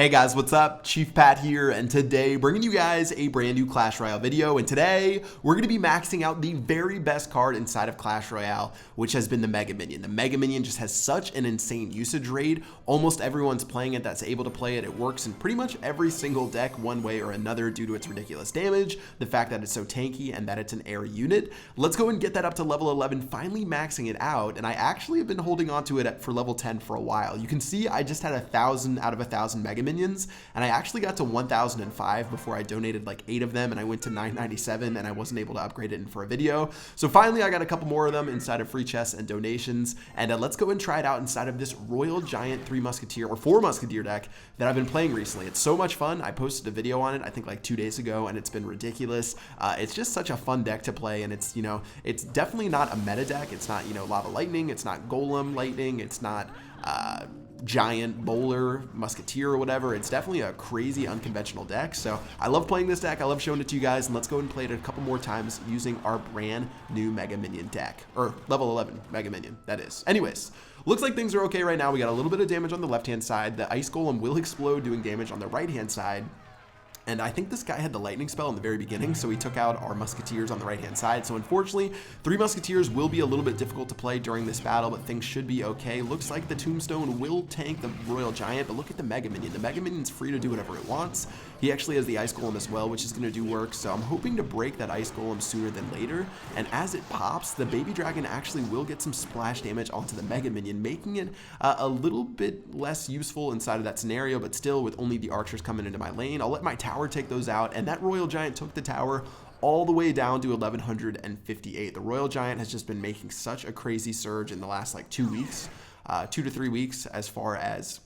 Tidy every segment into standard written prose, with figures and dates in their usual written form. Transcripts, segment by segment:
Hey guys, what's up? Chief Pat here, and today bringing you guys a brand new Clash Royale video. And today we're going to be maxing out the very best card inside of Clash Royale, which has been the Mega Minion. The Mega Minion just has such an insane usage rate. Almost everyone's playing it that's able to play it. It works in pretty much every single deck one way or another due to its ridiculous damage, the fact that it's so tanky, and that it's an air unit. Let's go and get that up to level 11, finally maxing it out. And I actually have been holding on to it for level 10 for a while. You can see I just had 1,000 out of 1,000 Mega Minions, and I actually got to 1,005 before I donated like 8 of them, and I went to 997, and I wasn't able to upgrade it in for a video. So finally I got a couple more of them inside of free chests and donations, and let's go and try it out inside of this Royal Giant 3 Musketeer or 4 Musketeer deck that I've been playing recently. It's so much fun. I posted a video on it I think like 2 days ago, and it's been ridiculous. It's just such a fun deck to play, and it's, you know, it's definitely not a meta deck. It's not, you know, Lava Lightning, it's not Golem Lightning, it's not Giant Bowler Musketeer or whatever. It's definitely a crazy unconventional deck. So I love playing this deck. I love showing it to you guys, and let's go and play it a couple more times using our brand new Mega Minion deck, or level 11 Mega Minion, that is. Anyways, looks like things are okay right now. We got a little bit of damage on the left hand side. The Ice Golem will explode, doing damage on the right hand side. And I think this guy had the lightning spell in the very beginning, so he took out our musketeers on the right-hand side. So unfortunately, 3 musketeers will be a little bit difficult to play during this battle, but things should be okay. Looks like the tombstone will tank the Royal Giant, but look at the Mega Minion. The Mega Minion's free to do whatever it wants. He actually has the Ice Golem as well, which is going to do work, so I'm hoping to break that Ice Golem sooner than later. And as it pops, the Baby Dragon actually will get some splash damage onto the Mega Minion, making it a little bit less useful inside of that scenario, but still with only the archers coming into my lane. I'll let my tower take those out, and that Royal Giant took the tower all the way down to 1158. The Royal Giant has just been making such a crazy surge in the last like 2 weeks, 2 to 3 weeks as far as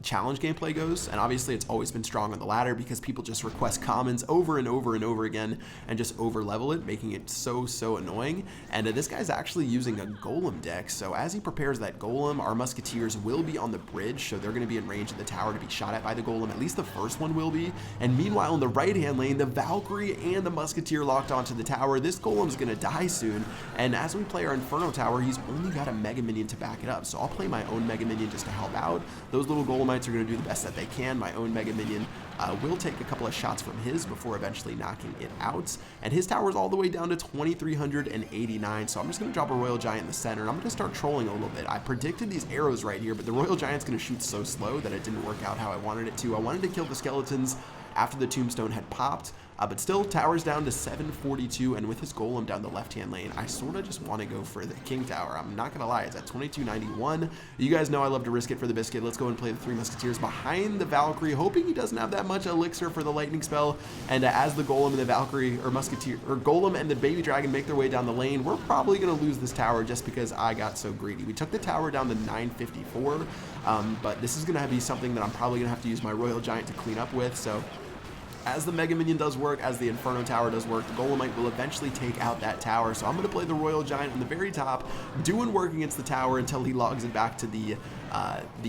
challenge gameplay goes, and obviously it's always been strong on the ladder because people just request commons over and over and over again and just over level it, making it so annoying. And this guy's actually using a golem deck, so as he prepares that golem, our musketeers will be on the bridge, so they're going to be in range of the tower to be shot at by the golem. At least the first one will be. And meanwhile in the right hand lane, the Valkyrie and the musketeer locked onto the tower. This golem's going to die soon, and as we play our Inferno tower, he's only got a Mega Minion to back it up, so I'll play my own Mega Minion just to help out. Those little Golemites are going to do the best that they can. My own Mega Minion will take a couple of shots from his before eventually knocking it out, and his tower is all the way down to 2,389, so I'm just going to drop a Royal Giant in the center, and I'm going to start trolling a little bit. I predicted these arrows right here, but the Royal Giant's going to shoot so slow that it didn't work out how I wanted it to. I wanted to kill the skeletons after the tombstone had popped, but still, tower's down to 742, and with his golem down the left-hand lane, I sort of just want to go for the king tower. I'm not going to lie, it's at 2291. You guys know I love to risk it for the biscuit. Let's go and play the 3 musketeers behind the Valkyrie, hoping he doesn't have that much elixir for the lightning spell. And as the golem and the Valkyrie, or musketeer, or golem and the baby dragon make their way down the lane, we're probably going to lose this tower just because I got so greedy. We took the tower down to 954, but this is going to be something that I'm probably going to have to use my Royal Giant to clean up with, so as the Mega Minion does work, as the Inferno Tower does work, the Golemite will eventually take out that tower. So I'm going to play the Royal Giant on the very top, doing work against the tower until he logs it back to the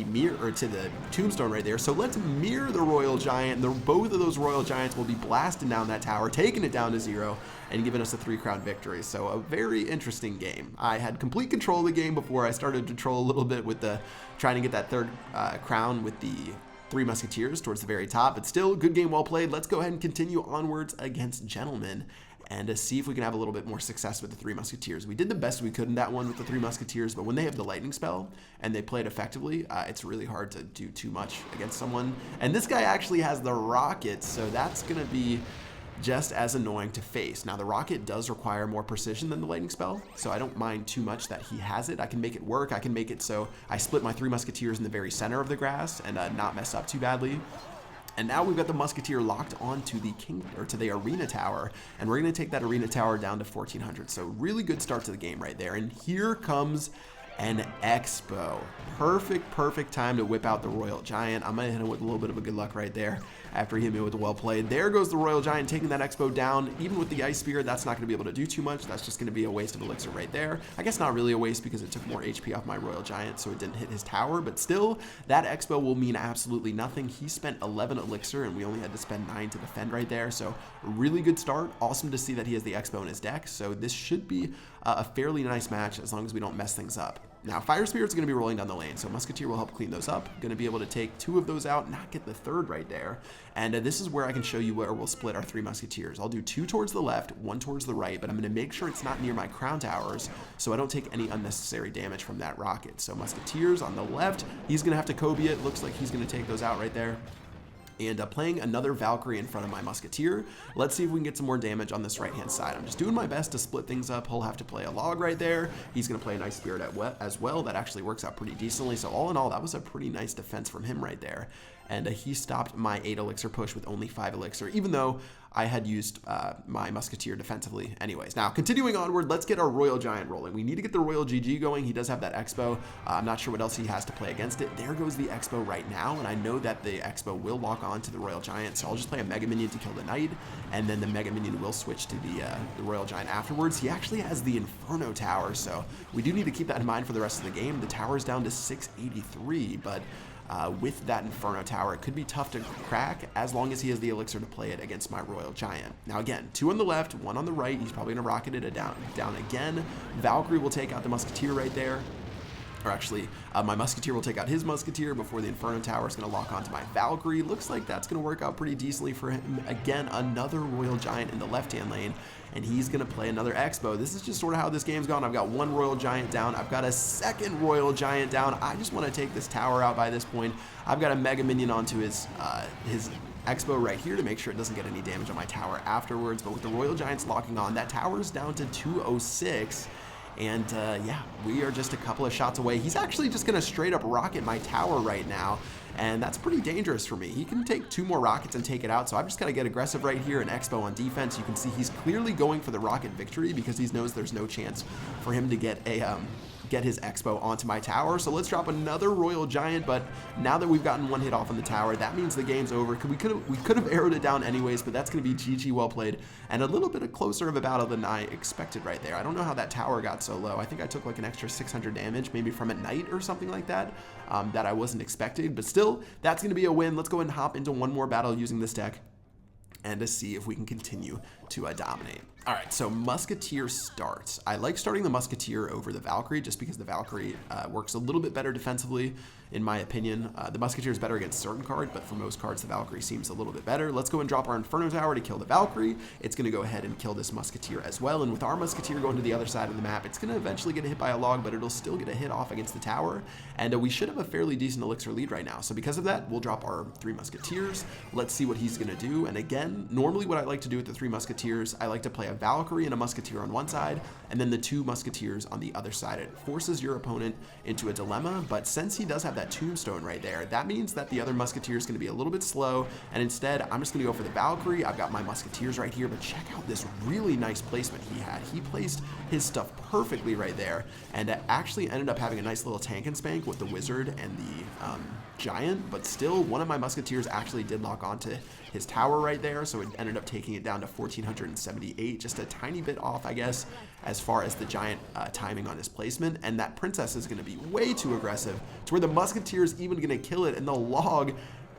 mirror, or to the tombstone right there. So let's mirror the Royal Giant. Both of those Royal Giants will be blasting down that tower, taking it down to 0, and giving us a 3-crown victory. So a very interesting game. I had complete control of the game before I started to troll a little bit with the trying to get that 3rd crown with the 3 musketeers towards the very top, but still good game, well played. Let's go ahead and continue onwards against gentlemen and see if we can have a little bit more success with the 3 musketeers. We did the best we could in that one with the 3 musketeers, but when they have the lightning spell and they play it effectively, it's really hard to do too much against someone. And this guy actually has the rocket, so that's going to be just as annoying to face. Now the rocket does require more precision than the lightning spell, so I don't mind too much that he has it. I can make it work. I can make it so I split my 3 musketeers in the very center of the grass and not mess up too badly. And now we've got the musketeer locked onto the to the arena tower, and we're going to take that arena tower down to 1400. So really good start to the game right there. And here comes an expo. Perfect time to whip out the Royal Giant. I'm gonna hit him with a little bit of a good luck right there after he hit me with a well played. There goes the Royal Giant, taking that expo down. Even with the Ice Spear, that's not gonna be able to do too much. That's just gonna be a waste of elixir right there. I guess not really a waste because it took more HP off my Royal Giant, so it didn't hit his tower, but still, that expo will mean absolutely nothing. He spent 11 elixir and we only had to spend 9 to defend right there, so a really good start. Awesome to see that he has the expo in his deck, so this should be a fairly nice match as long as we don't mess things up. Now, Fire Spirit's going to be rolling down the lane, so Musketeer will help clean those up. Going to be able to take 2 of those out, not get the 3rd right there. And this is where I can show you where we'll split our 3 Musketeers. I'll do 2 towards the left, 1 towards the right, but I'm going to make sure it's not near my crown towers so I don't take any unnecessary damage from that rocket. So Musketeers on the left, he's going to have to Kobe it. Looks like he's going to take those out right there. And playing another Valkyrie in front of my Musketeer. Let's see if we can get some more damage on this right-hand side. I'm just doing my best to split things up. He'll have to play a log right there. He's going to play a nice Spirit as well. That actually works out pretty decently. So all in all, that was a pretty nice defense from him right there. And he stopped my 8 elixir push with only 5 elixir, even though I had used my Musketeer defensively anyways. Now, continuing onward, let's get our Royal Giant rolling. We need to get the Royal GG going. He does have that Expo. I'm not sure what else he has to play against it. There goes the Expo right now, and I know that the Expo will lock on to the Royal Giant, so I'll just play a Mega Minion to kill the Knight, and then the Mega Minion will switch to the Royal Giant afterwards. He actually has the Inferno Tower, so we do need to keep that in mind for the rest of the game. The tower is down to 683, but with that Inferno Tower, it could be tough to crack as long as he has the elixir to play it against my Royal Giant. Now again, 2 on the left, 1 on the right. He's probably going to rocket it down again. Valkyrie will take out the Musketeer right there. Or actually, my Musketeer will take out his Musketeer before the Inferno Tower is going to lock onto my Valkyrie. Looks like that's going to work out pretty decently for him. Again, another Royal Giant in the left-hand lane, and he's going to play another Expo. This is just sort of how this game's gone. I've got 1 Royal Giant down. I've got a 2nd Royal Giant down. I just want to take this tower out by this point. I've got a Mega Minion onto his Expo right here to make sure it doesn't get any damage on my tower afterwards. But with the Royal Giants locking on, that tower's down to 206. And yeah, we are just a couple of shots away. He's actually just going to straight up rocket my tower right now. And that's pretty dangerous for me. He can take 2 more rockets and take it out. So I've just got to get aggressive right here. And Expo on defense. You can see he's clearly going for the rocket victory because he knows there's no chance for him to get his Expo onto my tower. So let's drop another Royal Giant, but now that we've gotten 1 hit off on the tower, that means the game's over. We could have arrowed it down anyways, but that's going to be GG, well played, and a little bit closer of a battle than I expected right there. I don't know how that tower got so low. I think I took like an extra 600 damage, maybe from a Knight or something like that, that I wasn't expecting, but still, that's going to be a win. Let's go ahead and hop into 1 more battle using this deck and to see if we can continue to dominate. All right, so Musketeer starts. I like starting the Musketeer over the Valkyrie just because the Valkyrie works a little bit better defensively, in my opinion. The Musketeer is better against certain cards, but for most cards, the Valkyrie seems a little bit better. Let's go and drop our Inferno Tower to kill the Valkyrie. It's going to go ahead and kill this Musketeer as well, and with our Musketeer going to the other side of the map, it's going to eventually get hit by a log, but it'll still get a hit off against the tower, and we should have a fairly decent elixir lead right now. So because of that, we'll drop our 3 Musketeers. Let's see what he's going to do, and again, normally what I like to do with the 3 Musketeers, I like to play a Valkyrie and a Musketeer on one side, and then the 2 Musketeers on the other side. It forces your opponent into a dilemma, but since he does have that tombstone right there, that means that the other Musketeer is going to be a little bit slow, and instead, I'm just going to go for the Valkyrie. I've got my Musketeers right here, but check out this really nice placement he had. He placed his stuff perfectly right there, and actually ended up having a nice little tank and spank with the Wizard and the Giant, but still, one of my Musketeers actually did lock onto his tower right there, so it ended up taking it down to 1478, just a tiny bit off, I guess, as far as the Giant timing on his placement, and that Princess is going to be way too aggressive to where the Musketeer is even going to kill it, and the log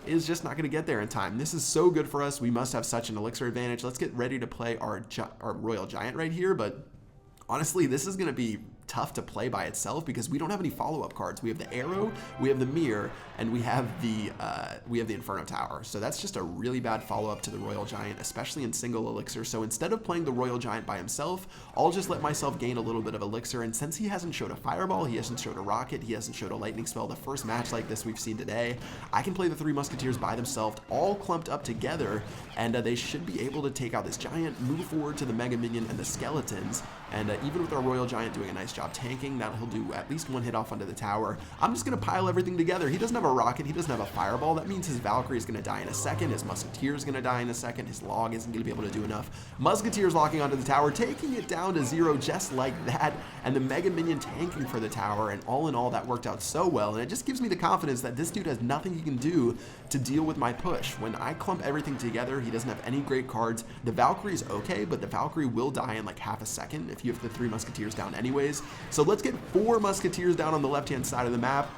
is just not going to get there in time. This is so good for us. We must have such an elixir advantage. Let's get ready to play our Royal Giant right here, but honestly, this is going to be tough to play by itself because we don't have any follow-up cards. We have the arrow, we have the mirror, and we have the Inferno Tower. So that's just a really bad follow-up to the Royal Giant, especially in single elixir. So instead of playing the Royal Giant by himself, I'll just let myself gain a little bit of elixir. And since he hasn't showed a fireball, he hasn't showed a rocket, he hasn't showed a lightning spell, the first match like this we've seen today, I can play the 3 Musketeers by themselves, all clumped up together, and they should be able to take out this Giant, move forward to the Mega Minion and the Skeletons, and even with our Royal Giant doing a nice job tanking, that he'll do at least 1 hit off onto the tower. I'm just going to pile everything together. He doesn't have a rocket, he doesn't have a fireball. That means his Valkyrie is going to die in a second, his Musketeer is going to die in a second, his log isn't going to be able to do enough. Musketeer's locking onto the tower, taking it down to 0 just like that, and the Mega Minion tanking for the tower, and all in all, that worked out so well, and it just gives me the confidence that this dude has nothing he can do to deal with my push. When I clump everything together, he doesn't have any great cards. The Valkyrie is okay, but the Valkyrie will die in like half a second if you have the 3 Musketeers down anyways. So let's get 4 Musketeers down on the left-hand side of the map.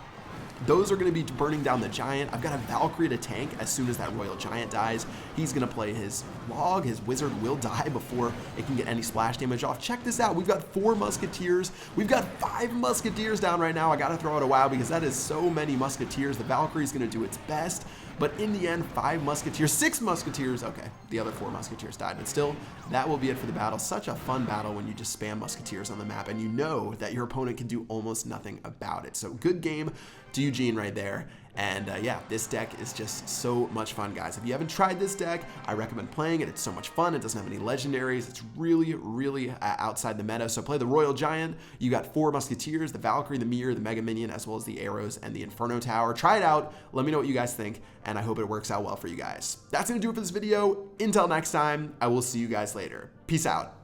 those are going to be burning down the giant. I've got a Valkyrie to tank as soon as that royal giant dies. He's going to play his log. His wizard will die before it can get any splash damage off. Check this out. We've got 4 musketeers. We've got 5 musketeers down right now. I got to throw out a wow because that is so many musketeers. The Valkyrie is going to do its best. But in the end, 5 musketeers, 6 musketeers. Okay, the other 4 musketeers died. But still, that will be it for the battle. Such a fun battle when you just spam musketeers on the map and you know that your opponent can do almost nothing about it. So good game to Eugene right there. And yeah, this deck is just so much fun, guys. If you haven't tried this deck, I recommend playing it. It's so much fun. It doesn't have any legendaries. It's really, really outside the meta. So play the Royal Giant. You got 4 Musketeers, the Valkyrie, the Mirror, the Mega Minion, as well as the Arrows and the Inferno Tower. Try it out. Let me know what you guys think, and I hope it works out well for you guys. That's going to do it for this video. Until next time, I will see you guys later. Peace out.